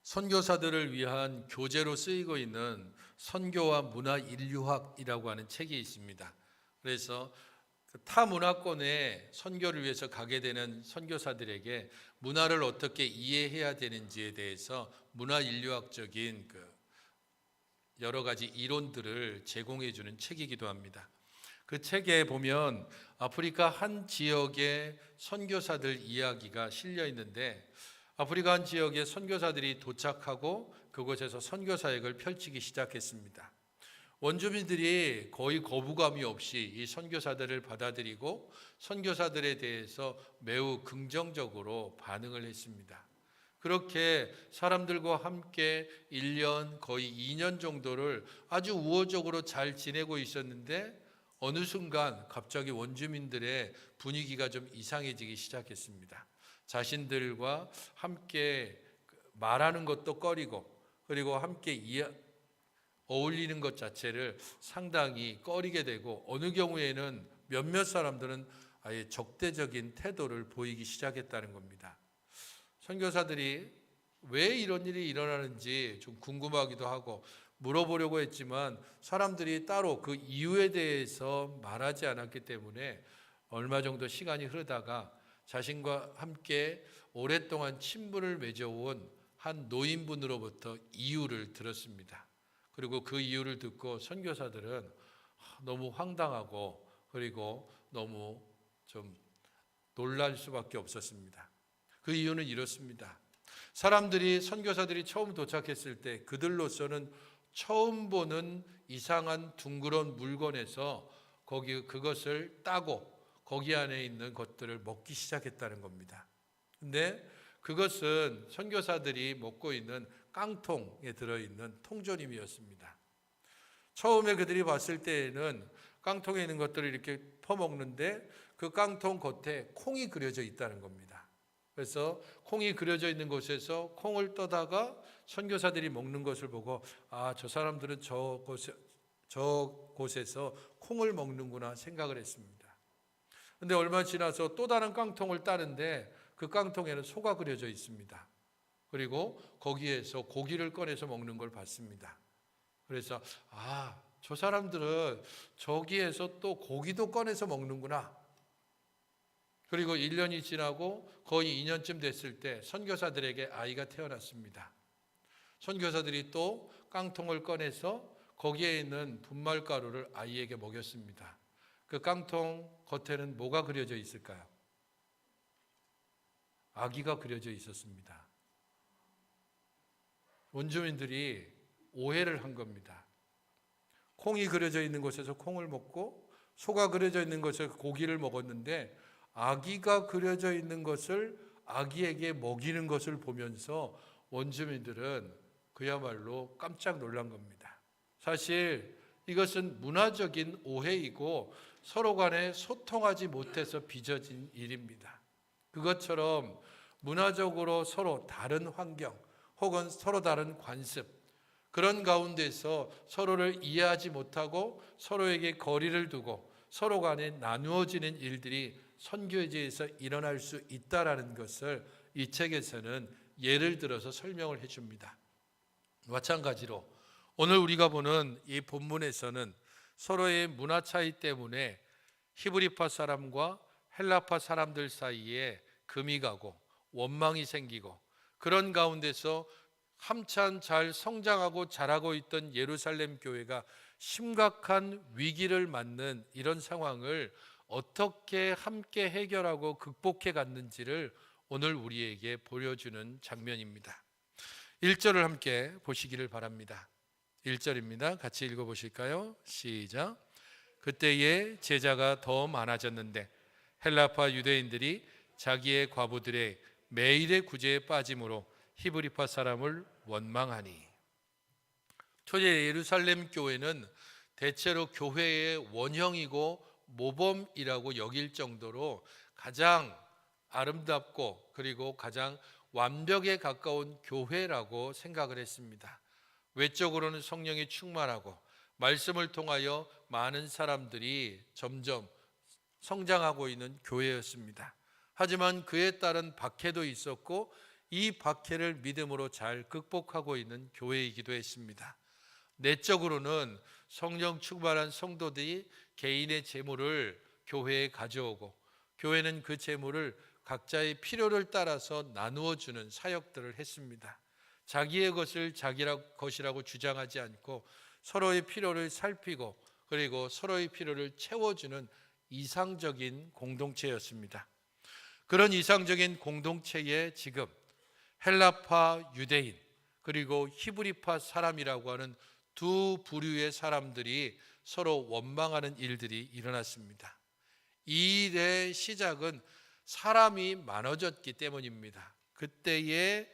선교사들을 위한 교재로 쓰이고 있는 선교와 문화 인류학이라고 하는 책이 있습니다. 그래서 타 문화권에 선교를 위해서 가게 되는 선교사들에게 문화를 어떻게 이해해야 되는지에 대해서 문화 인류학적인 여러 가지 이론들을 제공해 주는 책이기도 합니다. 그 책에 보면 아프리카 한 지역의 선교사들 이야기가 실려 있는데, 아프리카 한 지역에 선교사들이 도착하고 그곳에서 선교 사역을 펼치기 시작했습니다. 원주민들이 거의 거부감이 없이 이 선교사들을 받아들이고 선교사들에 대해서 매우 긍정적으로 반응을 했습니다. 그렇게 사람들과 함께 1년 거의 2년 정도를 아주 우호적으로 잘 지내고 있었는데, 어느 순간 갑자기 원주민들의 분위기가 좀 이상해지기 시작했습니다. 자신들과 함께 말하는 것도 꺼리고, 그리고 함께 어울리는 것 자체를 상당히 꺼리게 되고, 어느 경우에는 몇몇 사람들은 아예 적대적인 태도를 보이기 시작했다는 겁니다. 선교사들이 왜 이런 일이 일어나는지 좀 궁금하기도 하고 물어보려고 했지만, 사람들이 따로 그 이유에 대해서 말하지 않았기 때문에 얼마 정도 시간이 흐르다가 자신과 함께 오랫동안 친분을 맺어온 한 노인분으로부터 이유를 들었습니다. 그리고 그 이유를 듣고 선교사들은 너무 황당하고, 그리고 너무 좀 놀랄 수밖에 없었습니다. 그 이유는 이렇습니다. 선교사들이 처음 도착했을 때 그들로서는 처음 보는 이상한 둥그런 물건에서 그것을 따고 거기 안에 있는 것들을 먹기 시작했다는 겁니다. 근데 그것은 선교사들이 먹고 있는 깡통에 들어있는 통조림이었습니다. 처음에 그들이 봤을 때에는 깡통에 있는 것들을 이렇게 퍼먹는데 그 깡통 겉에 콩이 그려져 있다는 겁니다. 그래서 콩이 그려져 있는 곳에서 콩을 떠다가 선교사들이 먹는 것을 보고, 저 사람들은 저곳에서 콩을 먹는구나 생각을 했습니다. 근데 얼마 지나서 또 다른 깡통을 따는데 그 깡통에는 소가 그려져 있습니다. 그리고 거기에서 고기를 꺼내서 먹는 걸 봤습니다. 그래서 저 사람들은 저기에서 또 고기도 꺼내서 먹는구나. 그리고 1년이 지나고 거의 2년쯤 됐을 때 선교사들에게 아이가 태어났습니다. 선교사들이 또 깡통을 꺼내서 거기에 있는 분말가루를 아이에게 먹였습니다. 그 깡통 겉에는 뭐가 그려져 있을까요? 아기가 그려져 있었습니다. 원주민들이 오해를 한 겁니다. 콩이 그려져 있는 곳에서 콩을 먹고 소가 그려져 있는 곳에서 고기를 먹었는데, 아기가 그려져 있는 것을 아기에게 먹이는 것을 보면서 원주민들은 그야말로 깜짝 놀란 겁니다. 사실 이것은 문화적인 오해이고 서로 간에 소통하지 못해서 빚어진 일입니다. 그것처럼 문화적으로 서로 다른 환경 혹은 서로 다른 관습, 그런 가운데서 서로를 이해하지 못하고 서로에게 거리를 두고 서로 간에 나누어지는 일들이 선교제에서 일어날 수 있다라는 것을 이 책에서는 예를 들어서 설명을 해줍니다. 마찬가지로 오늘 우리가 보는 이 본문에서는 서로의 문화 차이 때문에 히브리파 사람과 헬라파 사람들 사이에 금이 가고 원망이 생기고, 그런 가운데서 한참 잘 성장하고 자라고 있던 예루살렘 교회가 심각한 위기를 맞는 이런 상황을 어떻게 함께 해결하고 극복해 갔는지를 오늘 우리에게 보여주는 장면입니다. 1절을 함께 보시기를 바랍니다. 1절입니다. 같이 읽어보실까요? 시작. 그때에 제자가 더 많아졌는데 헬라파 유대인들이 자기의 과부들의 매일의 구제에 빠짐으로 히브리파 사람을 원망하니. 초대 예루살렘 교회는 대체로 교회의 원형이고 모범이라고 여길 정도로 가장 아름답고 그리고 가장 완벽에 가까운 교회라고 생각을 했습니다. 외적으로는 성령이 충만하고 말씀을 통하여 많은 사람들이 점점 성장하고 있는 교회였습니다. 하지만 그에 따른 박해도 있었고 이 박해를 믿음으로 잘 극복하고 있는 교회이기도 했습니다. 내적으로는 성령 충만한 성도들이 개인의 재물을 교회에 가져오고 교회는 그 재물을 각자의 필요를 따라서 나누어 주는 사역들을 했습니다. 자기의 것을 자기 것이라고 주장하지 않고 서로의 필요를 살피고 그리고 서로의 필요를 채워주는 이상적인 공동체였습니다. 그런 이상적인 공동체에 지금 헬라파 유대인 그리고 히브리파 사람이라고 하는 두 부류의 사람들이 서로 원망하는 일들이 일어났습니다. 이 일의 시작은 사람이 많아졌기 때문입니다. 그때의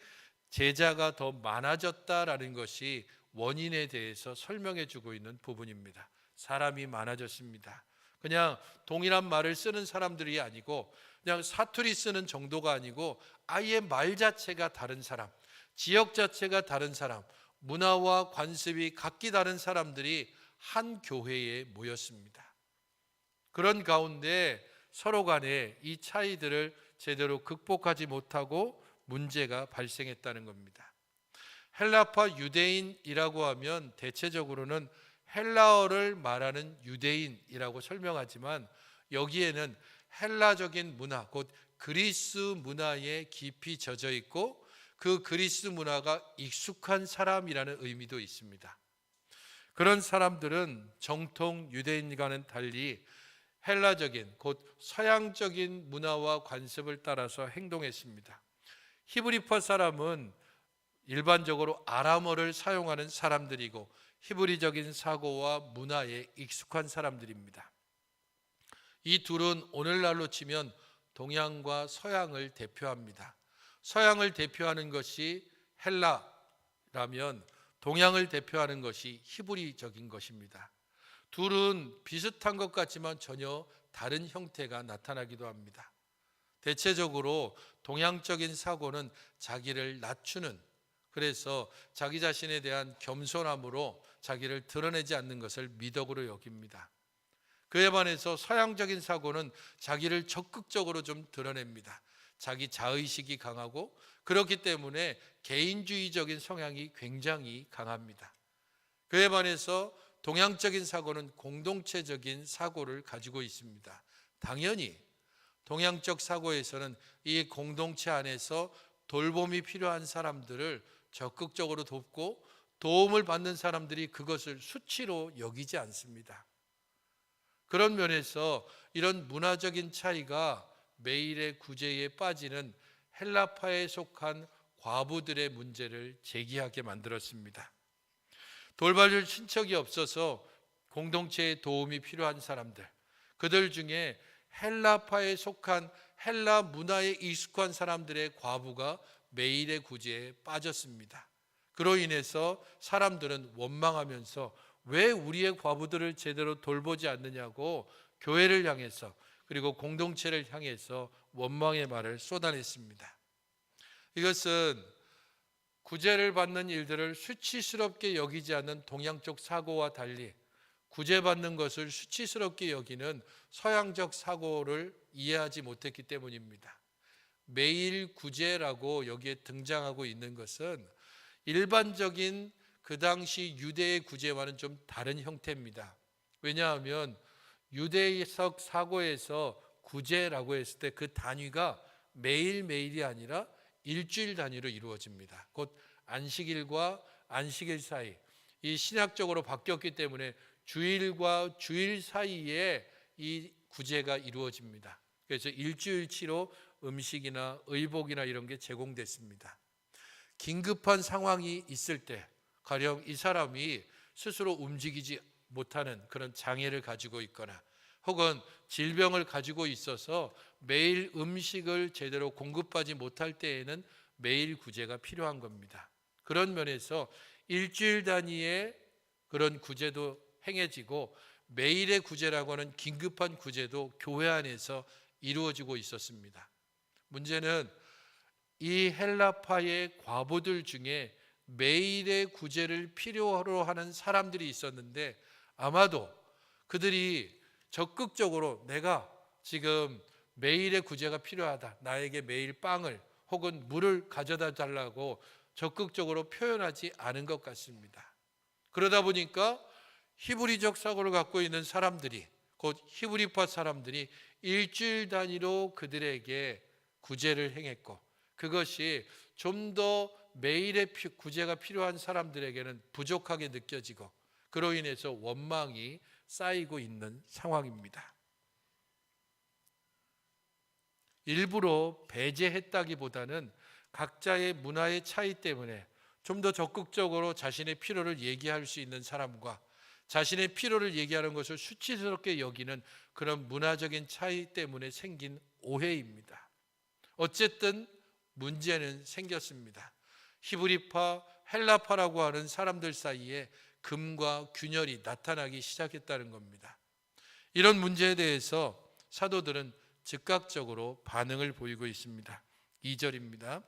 제자가 더 많아졌다라는 것이 원인에 대해서 설명해 주고 있는 부분입니다. 사람이 많아졌습니다. 그냥 동일한 말을 쓰는 사람들이 아니고 그냥 사투리 쓰는 정도가 아니고 아예 말 자체가 다른 사람, 지역 자체가 다른 사람, 문화와 관습이 각기 다른 사람들이 한 교회에 모였습니다. 그런 가운데 서로 간에 이 차이들을 제대로 극복하지 못하고 문제가 발생했다는 겁니다. 헬라파 유대인이라고 하면 대체적으로는 헬라어를 말하는 유대인이라고 설명하지만 여기에는 헬라적인 문화, 곧 그리스 문화에 깊이 젖어 있고 그 그리스 문화가 익숙한 사람이라는 의미도 있습니다. 그런 사람들은 정통 유대인과는 달리 헬라적인 곧 서양적인 문화와 관습을 따라서 행동했습니다. 히브리파 사람은 일반적으로 아람어를 사용하는 사람들이고 히브리적인 사고와 문화에 익숙한 사람들입니다. 이 둘은 오늘날로 치면 동양과 서양을 대표합니다. 서양을 대표하는 것이 헬라라면 동양을 대표하는 것이 히브리적인 것입니다. 둘은 비슷한 것 같지만 전혀 다른 형태가 나타나기도 합니다. 대체적으로 동양적인 사고는 자기를 낮추는, 그래서 자기 자신에 대한 겸손함으로 자기를 드러내지 않는 것을 미덕으로 여깁니다. 그에 반해서 서양적인 사고는 자기를 적극적으로 좀 드러냅니다. 자기 자의식이 강하고 그렇기 때문에 개인주의적인 성향이 굉장히 강합니다. 그에 반해서 동양적인 사고는 공동체적인 사고를 가지고 있습니다. 당연히 동양적 사고에서는 이 공동체 안에서 돌봄이 필요한 사람들을 적극적으로 돕고 도움을 받는 사람들이 그것을 수치로 여기지 않습니다. 그런 면에서 이런 문화적인 차이가 매일의 구제에 빠지는 헬라파에 속한 과부들의 문제를 제기하게 만들었습니다. 돌봐줄 친척이 없어서 공동체에 도움이 필요한 사람들, 그들 중에 헬라파에 속한 헬라 문화에 익숙한 사람들의 과부가 매일의 구제에 빠졌습니다. 그로 인해서 사람들은 원망하면서 왜 우리의 과부들을 제대로 돌보지 않느냐고 교회를 향해서 그리고 공동체를 향해서 원망의 말을 쏟아냈습니다. 이것은 구제를 받는 일들을 수치스럽게 여기지 않는 동양적 사고와 달리 구제받는 것을 수치스럽게 여기는 서양적 사고를 이해하지 못했기 때문입니다. 매일 구제라고 여기에 등장하고 있는 것은 일반적인 그 당시 유대의 구제와는 좀 다른 형태입니다. 왜냐하면 유대적 사고에서 구제라고 했을 때 그 단위가 매일매일이 아니라 일주일 단위로 이루어집니다. 곧 안식일과 안식일 사이, 이 신학적으로 바뀌었기 때문에 주일과 주일 사이에 이 구제가 이루어집니다. 그래서 일주일치로 음식이나 의복이나 이런 게 제공됐습니다. 긴급한 상황이 있을 때 가령 이 사람이 스스로 움직이지 못하는 그런 장애를 가지고 있거나 혹은 질병을 가지고 있어서 매일 음식을 제대로 공급하지 못할 때에는 매일 구제가 필요한 겁니다. 그런 면에서 일주일 단위의 그런 구제도 행해지고 매일의 구제라고 하는 긴급한 구제도 교회 안에서 이루어지고 있었습니다. 문제는 이 헬라파의 과부들 중에 매일의 구제를 필요로 하는 사람들이 있었는데 아마도 그들이 적극적으로 내가 지금 매일의 구제가 필요하다, 나에게 매일 빵을 혹은 물을 가져다 달라고 적극적으로 표현하지 않은 것 같습니다. 그러다 보니까 히브리적 사고를 갖고 있는 사람들이, 곧 히브리파 사람들이 일주일 단위로 그들에게 구제를 행했고, 그것이 좀 더 매일의 구제가 필요한 사람들에게는 부족하게 느껴지고, 그로 인해서 원망이 쌓이고 있는 상황입니다. 일부러 배제했다기보다는 각자의 문화의 차이 때문에 좀 더 적극적으로 자신의 필요를 얘기할 수 있는 사람과 자신의 필요를 얘기하는 것을 수치스럽게 여기는 그런 문화적인 차이 때문에 생긴 오해입니다. 어쨌든 문제는 생겼습니다. 히브리파, 헬라파라고 하는 사람들 사이에 금과 균열이 나타나기 시작했다는 겁니다. 이런 문제에 대해서 사도들은 즉각적으로 반응을 보이고 있습니다. 2절입니다.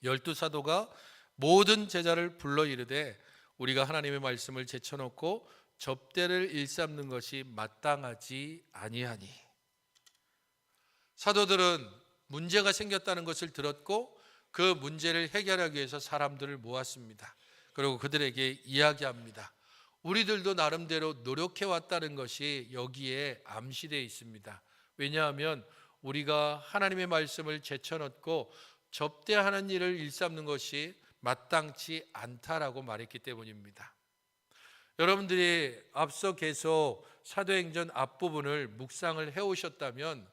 12사도가 모든 제자를 불러 이르되 우리가 하나님의 말씀을 제쳐놓고 접대를 일삼는 것이 마땅하지 아니하니. 사도들은 문제가 생겼다는 것을 들었고 그 문제를 해결하기 위해서 사람들을 모았습니다. 그리고 그들에게 이야기합니다. 우리들도 나름대로 노력해 왔다는 것이 여기에 암시되어 있습니다. 왜냐하면 우리가 하나님의 말씀을 제쳐놓고 접대하는 일을 일삼는 것이 마땅치 않다라고 말했기 때문입니다. 여러분들이 앞서 계속 사도행전 앞부분을 묵상을 해오셨다면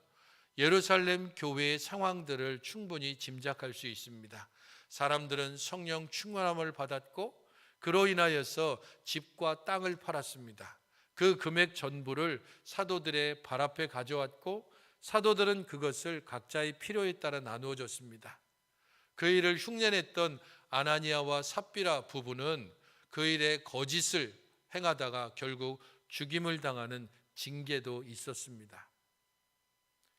예루살렘 교회의 상황들을 충분히 짐작할 수 있습니다. 사람들은 성령 충만함을 받았고 그로 인하여서 집과 땅을 팔았습니다. 그 금액 전부를 사도들의 발 앞에 가져왔고 사도들은 그것을 각자의 필요에 따라 나누어 줬습니다. 그 일을 흉내냈던 아나니아와 삽비라 부부는 그 일에 거짓을 행하다가 결국 죽임을 당하는 징계도 있었습니다.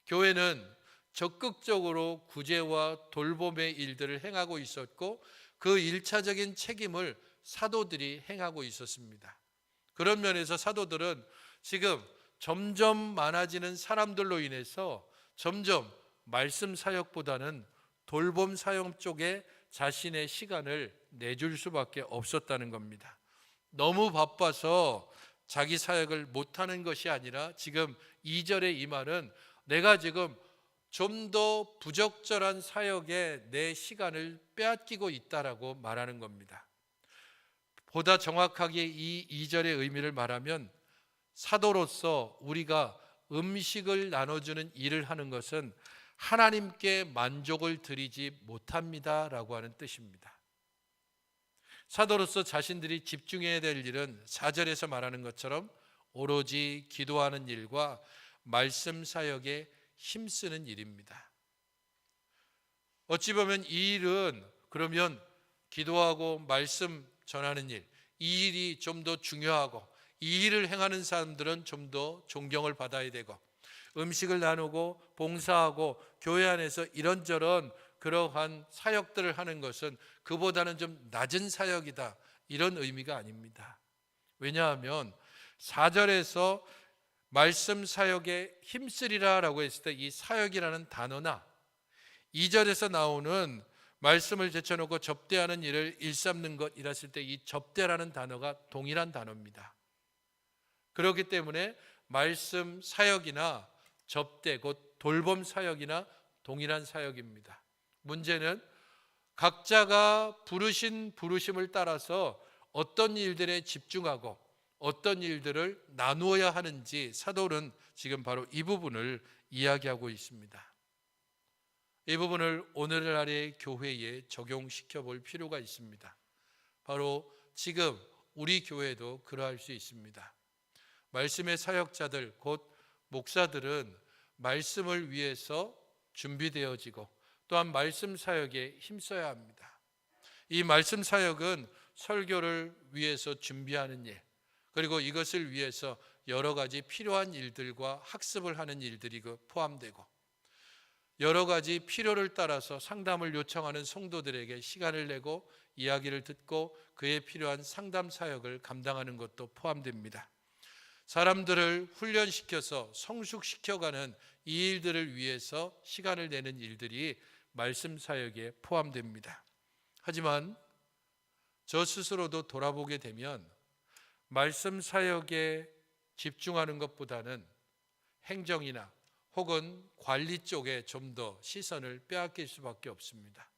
교회는 적극적으로 구제와 돌봄의 일들을 행하고 있었고 그 1차적인 책임을 사도들이 행하고 있었습니다. 그런 면에서 사도들은 지금 점점 많아지는 사람들로 인해서 점점 말씀 사역보다는 돌봄 사역 쪽에 자신의 시간을 내줄 수밖에 없었다는 겁니다. 너무 바빠서 자기 사역을 못하는 것이 아니라 지금 2절의 이 말은 내가 지금 좀 더 부적절한 사역에 내 시간을 빼앗기고 있다라고 말하는 겁니다. 보다 정확하게 이 2절의 의미를 말하면 사도로서 우리가 음식을 나눠주는 일을 하는 것은 하나님께 만족을 드리지 못합니다라고 하는 뜻입니다. 사도로서 자신들이 집중해야 될 일은 4절에서 말하는 것처럼 오로지 기도하는 일과 말씀 사역에 힘쓰는 일입니다. 어찌 보면 이 일은 그러면 기도하고 말씀 전하는 일, 이 일이 좀 더 중요하고 이 일을 행하는 사람들은 좀 더 존경을 받아야 되고 음식을 나누고 봉사하고 교회 안에서 이런저런 그러한 사역들을 하는 것은 그보다는 좀 낮은 사역이다, 이런 의미가 아닙니다. 왜냐하면 4절에서 말씀 사역에 힘쓰리라 라고 했을 때 이 사역이라는 단어나 2절에서 나오는 말씀을 제쳐놓고 접대하는 일을 일삼는 것 이랬을 때 이 접대라는 단어가 동일한 단어입니다. 그렇기 때문에 말씀 사역이나 접대, 곧 돌봄 사역이나 동일한 사역입니다. 문제는 각자가 부르신 부르심을 따라서 어떤 일들에 집중하고 어떤 일들을 나누어야 하는지 사도는 지금 바로 이 부분을 이야기하고 있습니다. 이 부분을 오늘날의 교회에 적용시켜 볼 필요가 있습니다. 바로 지금 우리 교회도 그러할 수 있습니다. 말씀의 사역자들, 곧 목사들은 말씀을 위해서 준비되어지고 또한 말씀 사역에 힘써야 합니다. 이 말씀 사역은 설교를 위해서 준비하는 일, 그리고 이것을 위해서 여러 가지 필요한 일들과 학습을 하는 일들이 포함되고 여러 가지 필요를 따라서 상담을 요청하는 성도들에게 시간을 내고 이야기를 듣고 그에 필요한 상담 사역을 감당하는 것도 포함됩니다. 사람들을 훈련시켜서 성숙시켜가는 이 일들을 위해서 시간을 내는 일들이 말씀 사역에 포함됩니다. 하지만 저 스스로도 돌아보게 되면 말씀 사역에 집중하는 것보다는 행정이나 혹은 관리 쪽에 좀 더 시선을 빼앗길 수밖에 없습니다.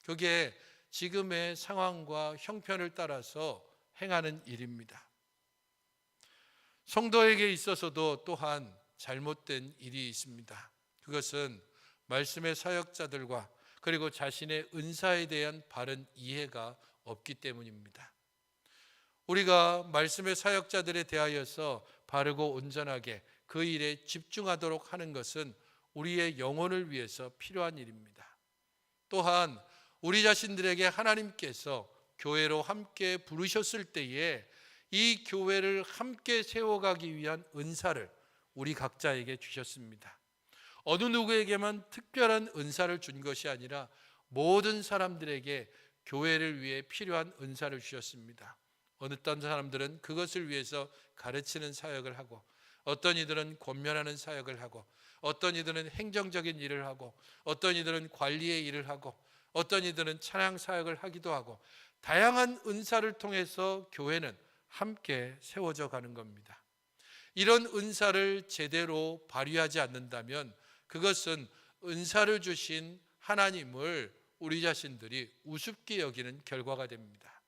그게 지금의 상황과 형편을 따라서 행하는 일입니다. 성도에게 있어서도 또한 잘못된 일이 있습니다. 그것은 말씀의 사역자들과 그리고 자신의 은사에 대한 바른 이해가 없기 때문입니다. 우리가 말씀의 사역자들에 대하여서 바르고 온전하게 그 일에 집중하도록 하는 것은 우리의 영혼을 위해서 필요한 일입니다. 또한 우리 자신들에게 하나님께서 교회로 함께 부르셨을 때에 이 교회를 함께 세워가기 위한 은사를 우리 각자에게 주셨습니다. 어느 누구에게만 특별한 은사를 준 것이 아니라 모든 사람들에게 교회를 위해 필요한 은사를 주셨습니다. 어떤 사람들은 그것을 위해서 가르치는 사역을 하고, 어떤 이들은 권면하는 사역을 하고, 어떤 이들은 행정적인 일을 하고, 어떤 이들은 관리의 일을 하고, 어떤 이들은 찬양 사역을 하기도 하고, 다양한 은사를 통해서 교회는 함께 세워져 가는 겁니다. 이런 은사를 제대로 발휘하지 않는다면 그것은 은사를 주신 하나님을 우리 자신들이 우습게 여기는 결과가 됩니다.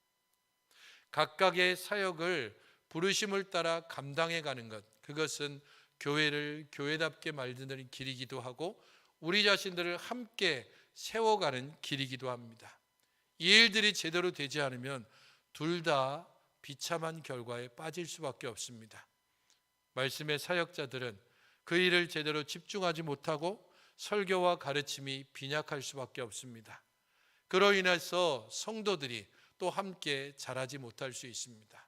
각각의 사역을 부르심을 따라 감당해 가는 것, 그것은 교회를 교회답게 만드는 길이기도 하고 우리 자신들을 함께 세워가는 길이기도 합니다. 이 일들이 제대로 되지 않으면 둘 다 비참한 결과에 빠질 수밖에 없습니다. 말씀의 사역자들은 그 일을 제대로 집중하지 못하고 설교와 가르침이 빈약할 수밖에 없습니다. 그로 인해서 성도들이 또 함께 자라지 못할 수 있습니다.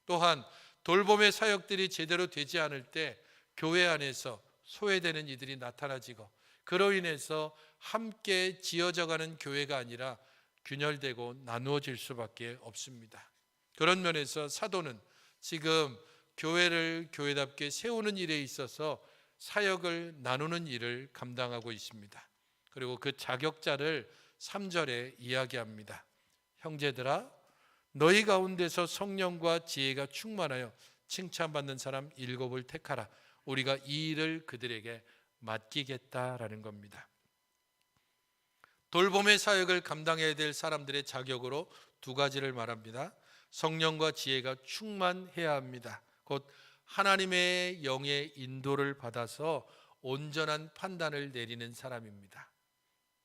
또한 돌봄의 사역들이 제대로 되지 않을 때 교회 안에서 소외되는 이들이 나타나지고 그로 인해서 함께 지어져가는 교회가 아니라 균열되고 나누어질 수밖에 없습니다. 그런 면에서 사도는 지금 교회를 교회답게 세우는 일에 있어서 사역을 나누는 일을 감당하고 있습니다. 그리고 그 자격자를 3절에 이야기합니다. 형제들아, 너희 가운데서 성령과 지혜가 충만하여 칭찬받는 사람 7을 택하라. 우리가 이 일을 그들에게 맡기겠다라는 겁니다. 돌봄의 사역을 감당해야 될 사람들의 자격으로 2가지를 말합니다. 성령과 지혜가 충만해야 합니다. 곧 하나님의 영의 인도를 받아서 온전한 판단을 내리는 사람입니다.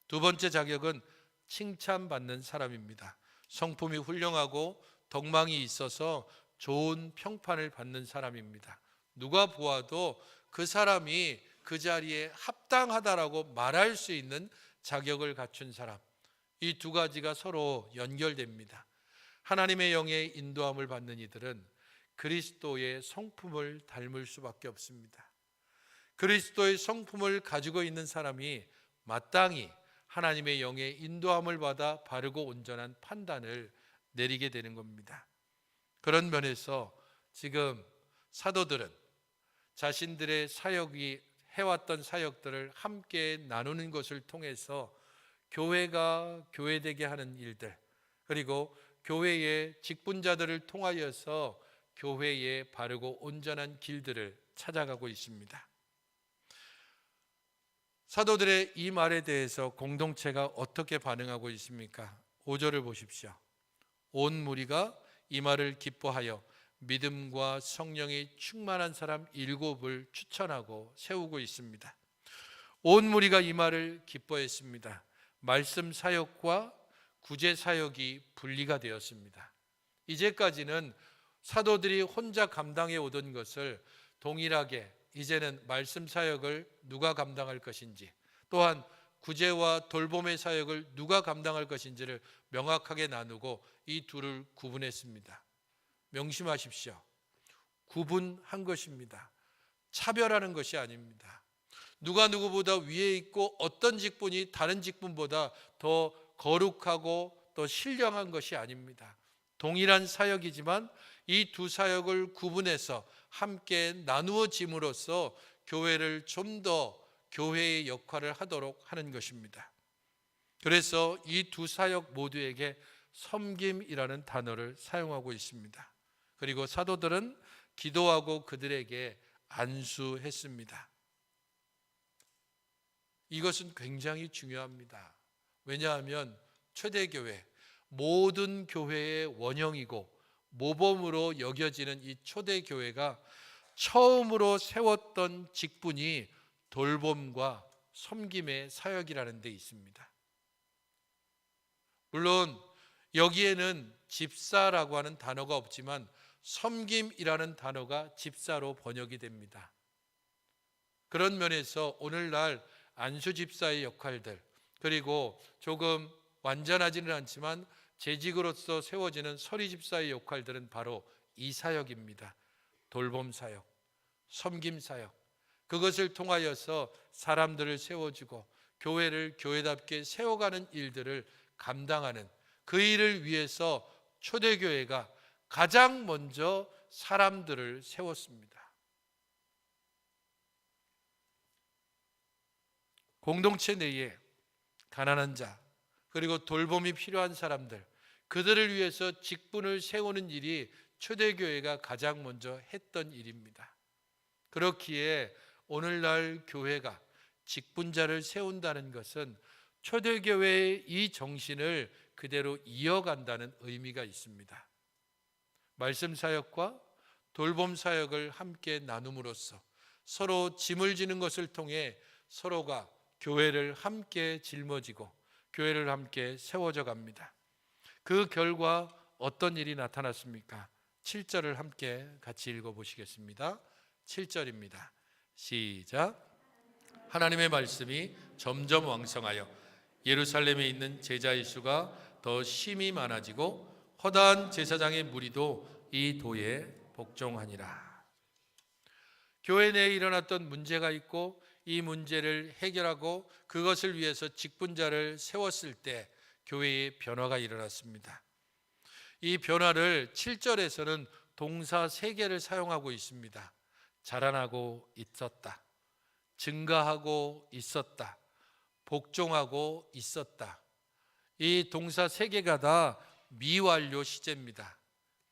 2번째 자격은 칭찬받는 사람입니다. 성품이 훌륭하고 덕망이 있어서 좋은 평판을 받는 사람입니다. 누가 보아도 그 사람이 그 자리에 합당하다라고 말할 수 있는 자격을 갖춘 사람, 이 2가지가 서로 연결됩니다. 하나님의 영의 인도함을 받는 이들은 그리스도의 성품을 닮을 수밖에 없습니다. 그리스도의 성품을 가지고 있는 사람이 마땅히 하나님의 영의 인도함을 받아 바르고 온전한 판단을 내리게 되는 겁니다. 그런 면에서 지금 사도들은 자신들의 사역이 해왔던 사역들을 함께 나누는 것을 통해서 교회가 교회되게 하는 일들, 그리고 교회의 직분자들을 통하여서 교회의 바르고 온전한 길들을 찾아가고 있습니다. 사도들의 이 말에 대해서 공동체가 어떻게 반응하고 있습니까? 5절을 보십시오. 온 무리가 이 말을 기뻐하여 믿음과 성령이 충만한 사람 7을 추천하고 세우고 있습니다. 온 무리가 이 말을 기뻐했습니다. 말씀 사역과 구제 사역이 분리가 되었습니다. 이제까지는 사도들이 혼자 감당해 오던 것을 동일하게 이제는 말씀 사역을 누가 감당할 것인지, 또한 구제와 돌봄의 사역을 누가 감당할 것인지를 명확하게 나누고 이 둘을 구분했습니다. 명심하십시오. 구분한 것입니다. 차별하는 것이 아닙니다. 누가 누구보다 위에 있고 어떤 직분이 다른 직분보다 더 거룩하고 더 신령한 것이 아닙니다. 동일한 사역이지만 이 2 사역을 구분해서 함께 나누어짐으로써 교회를 좀 더 교회의 역할을 하도록 하는 것입니다. 그래서 이 두 사역 모두에게 섬김이라는 단어를 사용하고 있습니다. 그리고 사도들은 기도하고 그들에게 안수했습니다. 이것은 굉장히 중요합니다. 왜냐하면 초대교회, 모든 교회의 원형이고 모범으로 여겨지는 이 초대교회가 처음으로 세웠던 직분이 돌봄과 섬김의 사역이라는 데 있습니다. 물론 여기에는 집사라고 하는 단어가 없지만 섬김이라는 단어가 집사로 번역이 됩니다. 그런 면에서 오늘날 안수 집사의 역할들, 그리고 조금 완전하지는 않지만 재직으로서 세워지는 서리 집사의 역할들은 바로 이 사역입니다. 돌봄 사역, 섬김 사역. 그것을 통하여서 사람들을 세워주고 교회를 교회답게 세워가는 일들을 감당하는 그 일을 위해서 초대교회가 가장 먼저 사람들을 세웠습니다. 공동체 내에 가난한 자, 그리고 돌봄이 필요한 사람들, 그들을 위해서 직분을 세우는 일이 초대교회가 가장 먼저 했던 일입니다. 그렇기에 오늘날 교회가 직분자를 세운다는 것은 초대교회의 이 정신을 그대로 이어간다는 의미가 있습니다. 말씀 사역과 돌봄 사역을 함께 나눔으로써 서로 짐을 지는 것을 통해 서로가 교회를 함께 짊어지고 교회를 함께 세워져 갑니다. 그 결과 어떤 일이 나타났습니까? 7절을 함께 같이 읽어보시겠습니다. 7절입니다. 시작. 하나님의 말씀이 점점 왕성하여 예루살렘에 있는 제자의 수가 더 심히 많아지고 허다한 제사장의 무리도 이 도에 복종하니라. 교회 내에 일어났던 문제가 있고 이 문제를 해결하고 그것을 위해서 직분자를 세웠을 때 교회에 변화가 일어났습니다. 이 변화를 7절에서는 동사 3개를 사용하고 있습니다. 자라나고 있었다, 증가하고 있었다, 복종하고 있었다. 이 동사 3개가 다 미완료 시제입니다.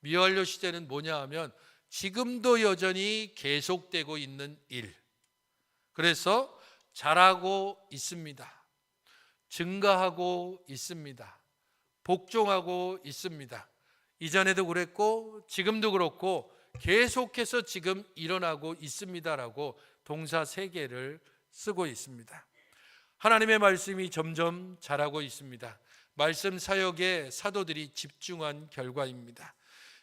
미완료 시제는 뭐냐 하면 지금도 여전히 계속되고 있는 일. 그래서 자라고 있습니다. 증가하고 있습니다. 복종하고 있습니다. 이전에도 그랬고 지금도 그렇고 계속해서 지금 일어나고 있습니다라고 동사 3개를 쓰고 있습니다. 하나님의 말씀이 점점 자라고 있습니다. 말씀 사역에 사도들이 집중한 결과입니다.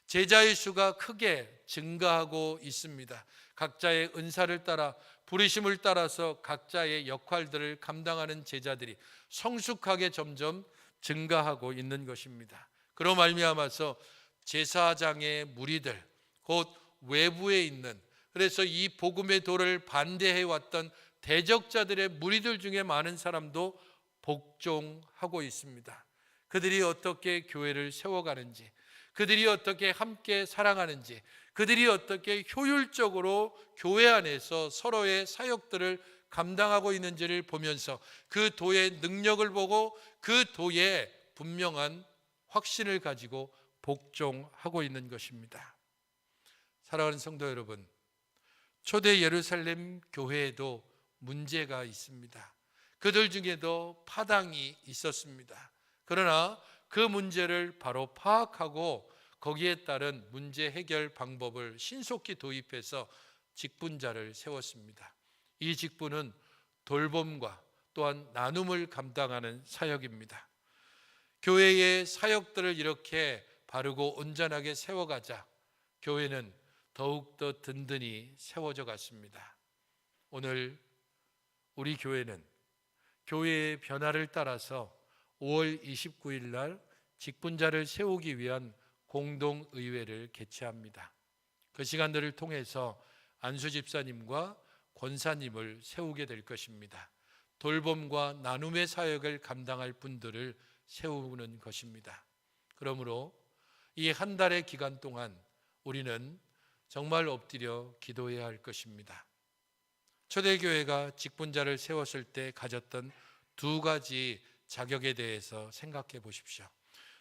제자의 수가 크게 증가하고 있습니다. 각자의 은사를 따라 부르심을 따라서 각자의 역할들을 감당하는 제자들이 성숙하게 점점 증가하고 있는 것입니다. 그로 말미암아서 제사장의 무리들, 곧 외부에 있는, 그래서 이 복음의 도를 반대해 왔던 대적자들의 무리들 중에 많은 사람도 복종하고 있습니다. 그들이 어떻게 교회를 세워가는지, 그들이 어떻게 함께 사랑하는지, 그들이 어떻게 효율적으로 교회 안에서 서로의 사역들을 감당하고 있는지를 보면서 그 도의 능력을 보고 그 도에 분명한 확신을 가지고 복종하고 있는 것입니다. 사랑하는 성도 여러분, 초대 예루살렘 교회에도 문제가 있습니다. 그들 중에도 파당이 있었습니다. 그러나 그 문제를 바로 파악하고 거기에 따른 문제 해결 방법을 신속히 도입해서 직분자를 세웠습니다. 이 직분은 돌봄과 또한 나눔을 감당하는 사역입니다. 교회의 사역들을 이렇게 바르고 온전하게 세워가자 교회는 더욱더 든든히 세워져 갔습니다. 오늘 우리 교회는 교회의 변화를 따라서 5월 29일 날 직분자를 세우기 위한 공동의회를 개최합니다. 그 시간들을 통해서 안수 집사님과 권사님을 세우게 될 것입니다. 돌봄과 나눔의 사역을 감당할 분들을 세우는 것입니다. 그러므로 이 한 달의 기간 동안 우리는 정말 엎드려 기도해야 할 것입니다. 초대교회가 직분자를 세웠을 때 가졌던 2가지 자격에 대해서 생각해 보십시오.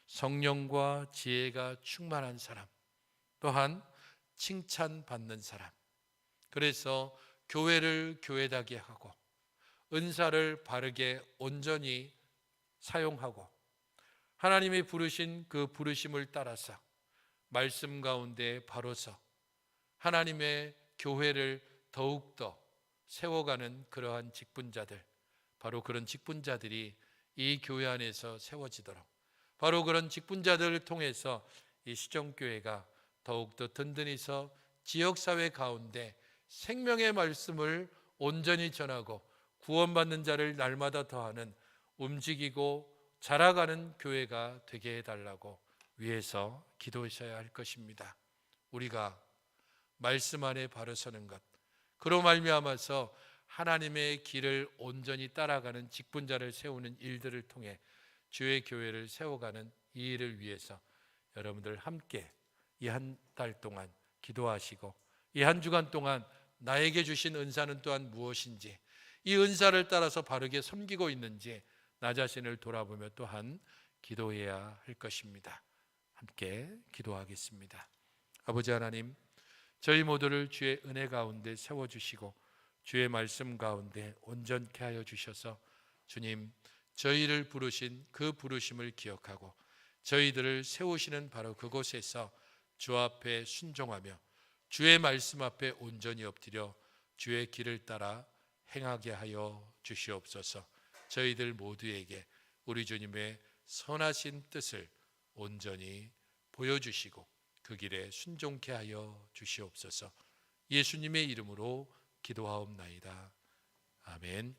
성령과 지혜가 충만한 사람, 또한 칭찬받는 사람, 그래서 교회를 교회다게 하고 은사를 바르게 온전히 사용하고 하나님이 부르신 그 부르심을 따라서 말씀 가운데 바로서 하나님의 교회를 더욱더 세워가는 그러한 직분자들, 바로 그런 직분자들이 이 교회 안에서 세워지도록, 바로 그런 직분자들을 통해서 이 시정교회가 더욱더 든든히 서 지역사회 가운데 생명의 말씀을 온전히 전하고 구원받는 자를 날마다 더하는 움직이고 자라가는 교회가 되게 해달라고 위해서 기도하셔야 할 것입니다. 우리가 말씀 안에 바로 서는 것, 그로 말미암아서 하나님의 길을 온전히 따라가는 직분자를 세우는 일들을 통해 주의 교회를 세워가는 이 일을 위해서 여러분들 함께 이 한 달 동안 기도하시고, 이 한 주간 동안 나에게 주신 은사는 또한 무엇인지, 이 은사를 따라서 바르게 섬기고 있는지 나 자신을 돌아보며 또한 기도해야 할 것입니다. 함께 기도하겠습니다. 아버지 하나님, 저희 모두를 주의 은혜 가운데 세워주시고 주의 말씀 가운데 온전케 하여 주셔서 주님, 저희를 부르신 그 부르심을 기억하고 저희들을 세우시는 바로 그곳에서 주 앞에 순종하며 주의 말씀 앞에 온전히 엎드려 주의 길을 따라 행하게 하여 주시옵소서. 저희들 모두에게 우리 주님의 선하신 뜻을 온전히 보여주시고 그 길에 순종케 하여 주시옵소서. 예수님의 이름으로 기도하옵나이다. 아멘.